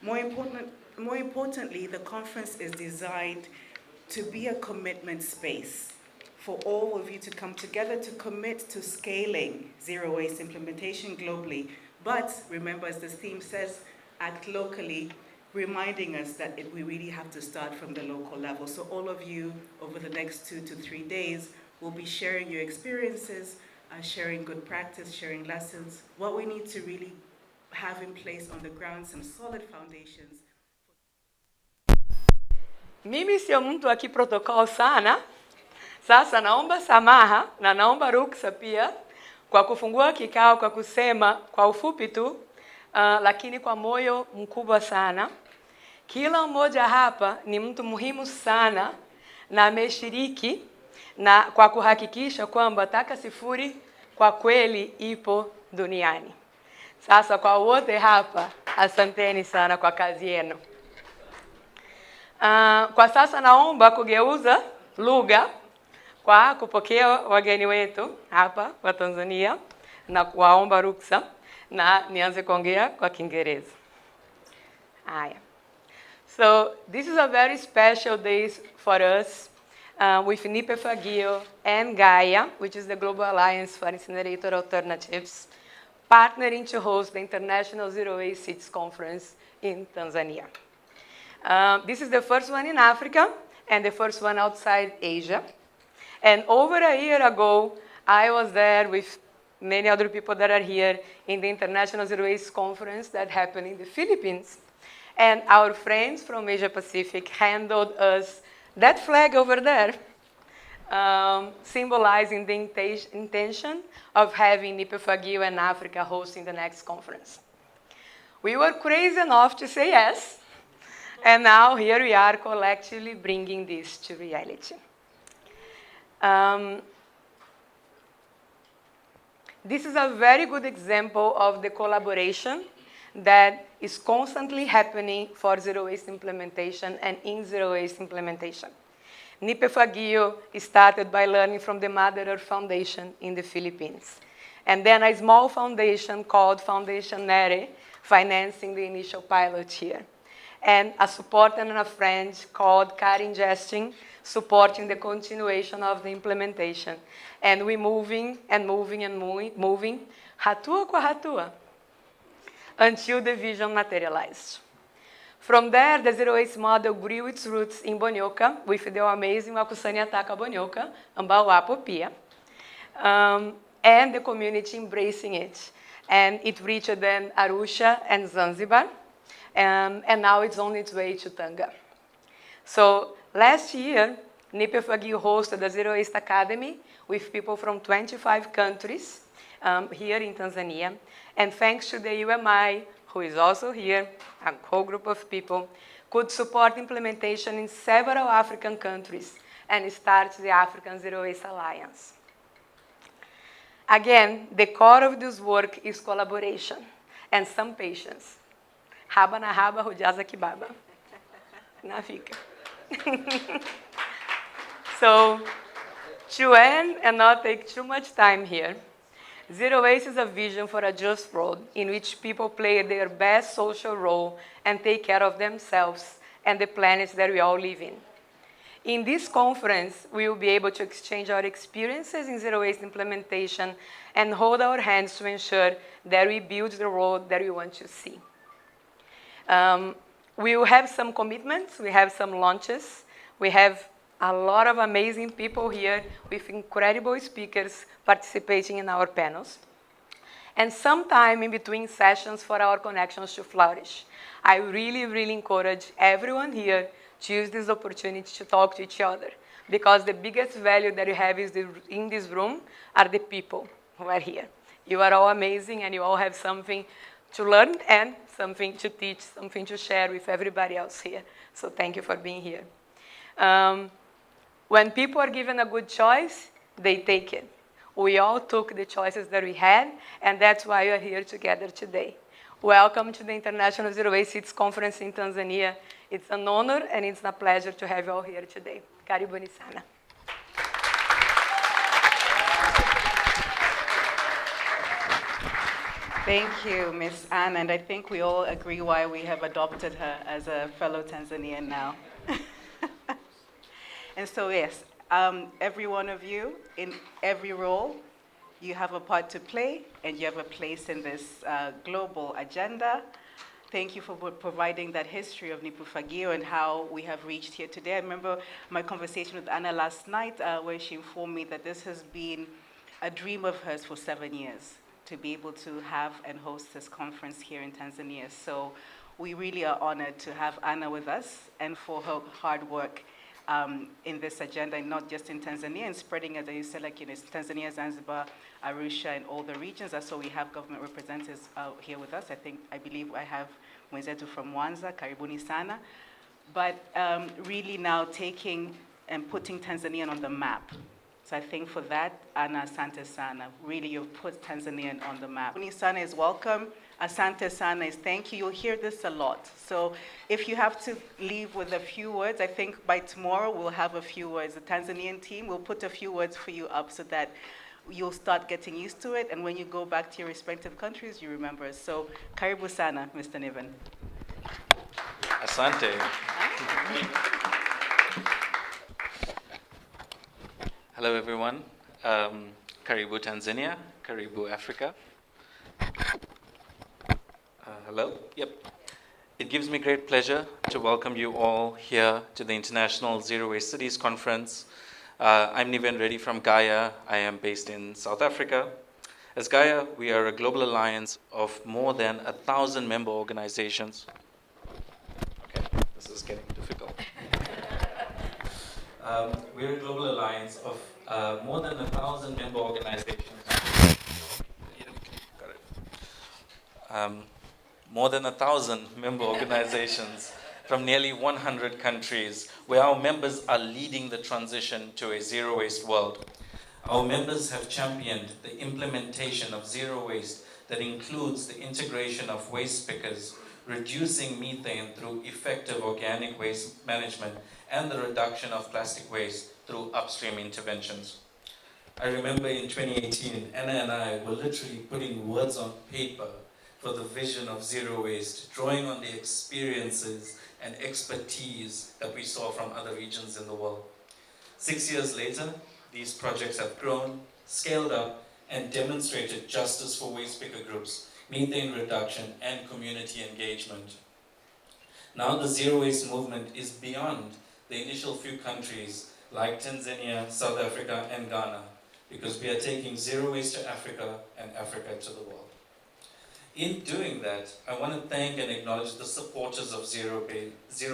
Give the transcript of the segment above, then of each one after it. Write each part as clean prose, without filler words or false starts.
More important, more importantly, the conference is designed to be a commitment space for all of you to come together to commit to scaling zero waste implementation globally. But remember, as the theme says, act locally, reminding us that we really have to start from the local level. So all of you, over the next 2 to 3 days, will be sharing your experiences, sharing good practice, sharing lessons, what we need to really have in place on the ground, some solid foundations. Mimi sio mtu wa kiprotokol sana. Sasa naomba samaha na naomba ruksa pia kwa kufungua kikao kwa kusema kwa ufupi tu, lakini kwa moyo mkubwa sana. Kila mmoja hapa ni mtu muhimu sana na ameshiriki na kwa kuhakikisha kwamba Taka Sifuri kwa kweli ipo duniani. Sasa kwa wote hapa, asanteni sana kwa kazi yenu. Kwa sasa naomba kugeuza lugha kwa kupokea wageni wetu hapa wa Tanzania na kuwaomba ruksa na nianze kuongea kwa Kiingereza. Haya. So this is a very special day for us with Nipe Fagio and GAIA, which is the Global Alliance for Incinerator Alternatives, partnering to host the International Zero Waste Cities Conference in Tanzania. This is the first one in Africa and the first one outside Asia. And over a year ago, I was there with many other people that are here in the International Zero Waste Conference that happened in the Philippines. And our friends from Asia Pacific handed us that flag over there, symbolizing the intention of having Nipe Fagio and Africa hosting the next conference. We were crazy enough to say yes, and now here we are collectively bringing this to reality. This is a very good example of the collaboration that is constantly happening for zero waste implementation and in zero waste implementation. Nipe Fagio started by learning from the Mother Earth Foundation in the Philippines. And then a small foundation called Foundation Nere financing the initial pilot here. And a supporter and a friend called Karin Gesting supporting the continuation of the implementation. And we're moving and moving and moving, hatua kwa hatua, until the vision materialized. From there, the zero waste model grew its roots in Bonyoka with the amazing Wakusanya Taka Bonyoka, Ambawapo Pia, and the community embracing it. And it reached then Arusha and Zanzibar, and now it's on its way to Tanga. So last year, Nipe Fagio hosted the Zero Waste Academy with people from 25 countries here in Tanzania. And thanks to the UMI, who is also here, a whole group of people, could support implementation in several African countries and start the African Zero Waste Alliance. Again, the core of this work is collaboration and some patience. Raba na raba, hujaza kibaba. Na fica. So, to end and not take too much time here, Zero Waste is a vision for a just world in which people play their best social role and take care of themselves and the planets that we all live in. In this conference, we will be able to exchange our experiences in zero waste implementation and hold our hands to ensure that we build the world that we want to see. We will have some commitments, we have some launches, we have a lot of amazing people here with incredible speakers participating in our panels. And some time in between sessions for our connections to flourish. I really, really encourage everyone here to use this opportunity to talk to each other, because the biggest value that you have is in this room are the people who are here. You are all amazing and you all have something to learn and something to teach, something to share with everybody else here. So thank you for being here. When people are given a good choice, they take it. We all took the choices that we had, and that's why we are here together today. Welcome to the International Zero Waste Cities Conference in Tanzania. It's an honor and it's a pleasure to have you all here today. Karibuni sana. Thank you, Miss Anne, and I think we all agree why we have adopted her as a fellow Tanzanian now. And so, yes, every one of you, in every role, you have a part to play, and you have a place in this global agenda. Thank you for providing that history of Nipe Fagio and how we have reached here today. I remember my conversation with Anna last night, where she informed me that this has been a dream of hers for 7 years, to be able to have and host this conference here in Tanzania. So we really are honored to have Anna with us and for her hard work in this agenda, and not just in Tanzania, and spreading, as you said, Tanzania, Zanzibar, Arusha, and all the regions. So we have government representatives here with us. I believe I have Mwenzetu from Mwanza, karibuni sana. But really now taking and putting Tanzania on the map. So I think for that, Anna, asante sana. Really, you've put Tanzania on the map. Karibuni sana is welcome. Asante sana is thank you. You'll hear this a lot. So if you have to leave with a few words, I think by tomorrow we'll have a few words. The Tanzanian team will put a few words for you up so that you'll start getting used to it. And when you go back to your respective countries, you remember. So karibu sana, Mr. Niven. Asante. Hello, everyone. Karibu Tanzania, Karibu Africa. Hello? Yep. It gives me great pleasure to welcome you all here to the International Zero Waste Cities Conference. I'm Niven Reddy from GAIA. I am based in South Africa. As GAIA, we are a global alliance of more than 1,000 member organizations. Okay, this is getting difficult. We're a global alliance of more than 1,000 member organizations. More than 1,000 member organizations from nearly 100 countries, where our members are leading the transition to a zero waste world. Our members have championed the implementation of zero waste that includes the integration of waste pickers, reducing methane through effective organic waste management, and the reduction of plastic waste through upstream interventions. I remember in 2018, Anna and I were literally putting words on paper for the vision of zero waste, drawing on the experiences and expertise that we saw from other regions in the world. 6 years later, these projects have grown, scaled up, and demonstrated justice for waste picker groups, methane reduction, and community engagement. Now the zero waste movement is beyond the initial few countries like Tanzania, South Africa, and Ghana, because we are taking zero waste to Africa and Africa to the world. In doing that, I want to thank and acknowledge the supporters of zero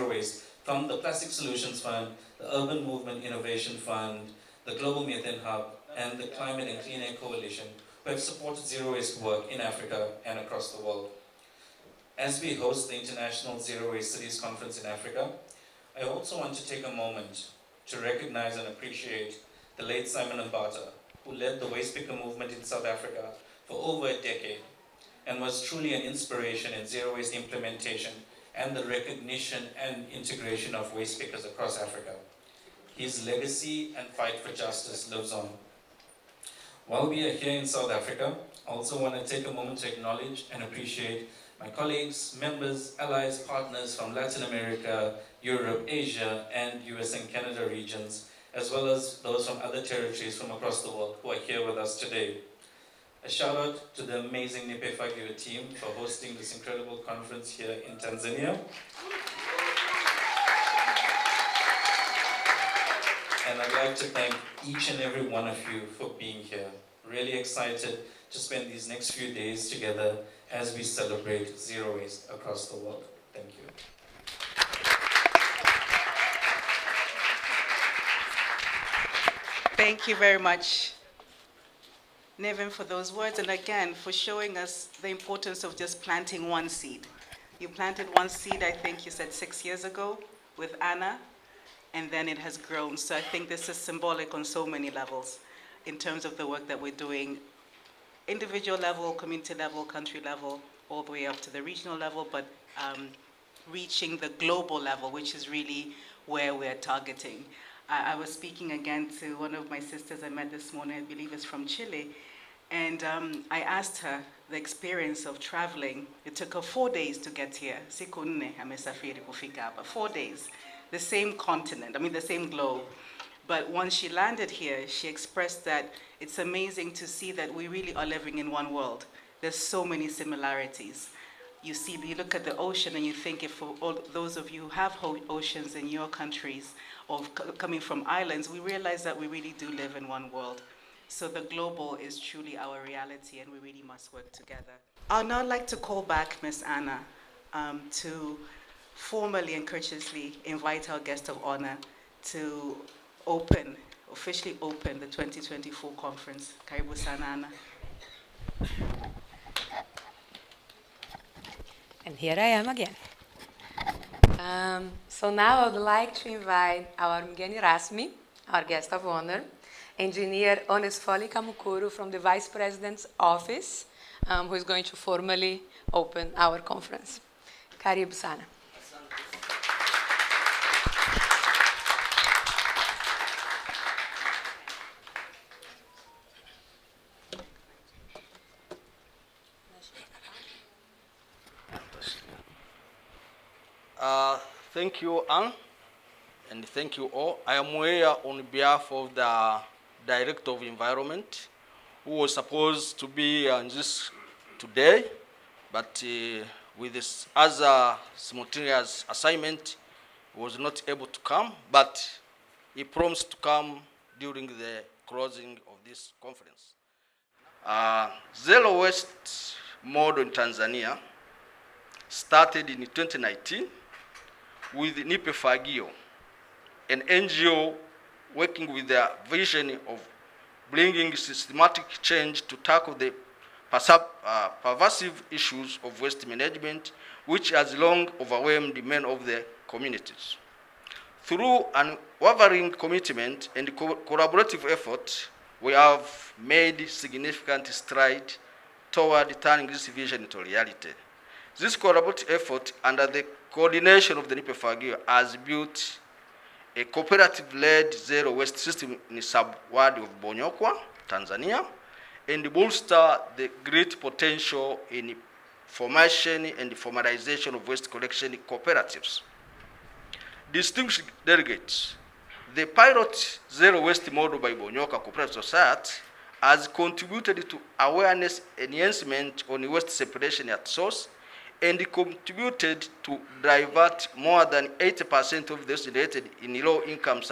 waste from the Plastic Solutions Fund, the Urban Movement Innovation Fund, the Global Methane Hub, and the Climate and Clean Air Coalition, who have supported zero waste work in Africa and across the world. As we host the International Zero Waste Cities Conference in Africa, I also want to take a moment to recognize and appreciate the late Simon Mbata, who led the waste picker movement in South Africa for over a decade, and was truly an inspiration in zero waste implementation and the recognition and integration of waste pickers across Africa. His legacy and fight for justice lives on. While we are here in South Africa, I also want to take a moment to acknowledge and appreciate my colleagues, members, allies, partners from Latin America, Europe, Asia, and US and Canada regions, as well as those from other territories from across the world who are here with us today. A shout out to the amazing Nipe Fagio team for hosting this incredible conference here in Tanzania. And I'd like to thank each and every one of you for being here. Really excited to spend these next few days together as we celebrate zero waste across the world. Thank you. Thank you very much, Niven, for those words, and again, for showing us the importance of just planting one seed. You planted one seed, I think you said 6 years ago, with Anna, and then it has grown. So I think this is symbolic on so many levels in terms of the work that we're doing, individual level, community level, country level, all the way up to the regional level, but reaching the global level, which is really where we're targeting. I was speaking again to one of my sisters I met this morning, I believe it's from Chile, and I asked her, the experience of traveling. It took her 4 days to get here. Siku nne amesafiri kufika hapa. 4 days. The same continent, the same globe. But once she landed here, she expressed that it's amazing to see that we really are living in one world. There's so many similarities. You look at the ocean and you think, if for all those of you who have oceans in your countries or coming from islands, we realize that we really do live in one world. So the global is truly our reality, and we really must work together. I'd now like to call back Ms. Anna to formally and courteously invite our guest of honor to officially open the 2024 conference. Karibu sana, Anna. And here I am again. So now I would like to invite our mgeni rasmi, our guest of honor, Engineer Onesphore Kamukuru from the Vice President's Office, who is going to formally open our conference. Karibu sana. Thank you, Anne, and thank you all. I am here on behalf of the Director of Environment, who was supposed to be on this today, but with this other simultaneous assignment, was not able to come, but he promised to come during the closing of this conference. Zero waste model in Tanzania started in 2019 with Nipe Fagio, an NGO working with the vision of bringing systematic change to tackle the pervasive issues of waste management, which has long overwhelmed many of the communities. Through an unwavering commitment and collaborative effort, we have made significant strides toward turning this vision into reality. This collaborative effort, under the coordination of the Nipe Fagio, has built a cooperative-led zero waste system in the sub-ward of Bonyokwa, Tanzania, and bolster the great potential in formation and formalization of waste collection cooperatives. Distinguished delegates, the pilot zero waste model by Bonyokwa Cooperative Society has contributed to awareness enhancement on waste separation at source, and contributed to divert more than 80% of those related in low-income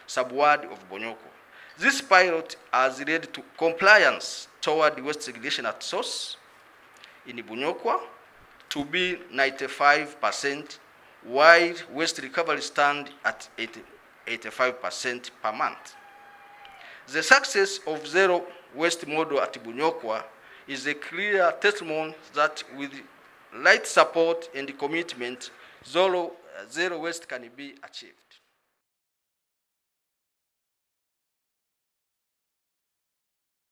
sub-ward of Bonyokwa. This pilot has led to compliance toward waste segregation at source in Bonyokwa to be 95%, while waste recovery stand at 85% per month. The success of zero waste model at Bonyokwa is a clear testimony that with right support and commitment, zero waste can be achieved.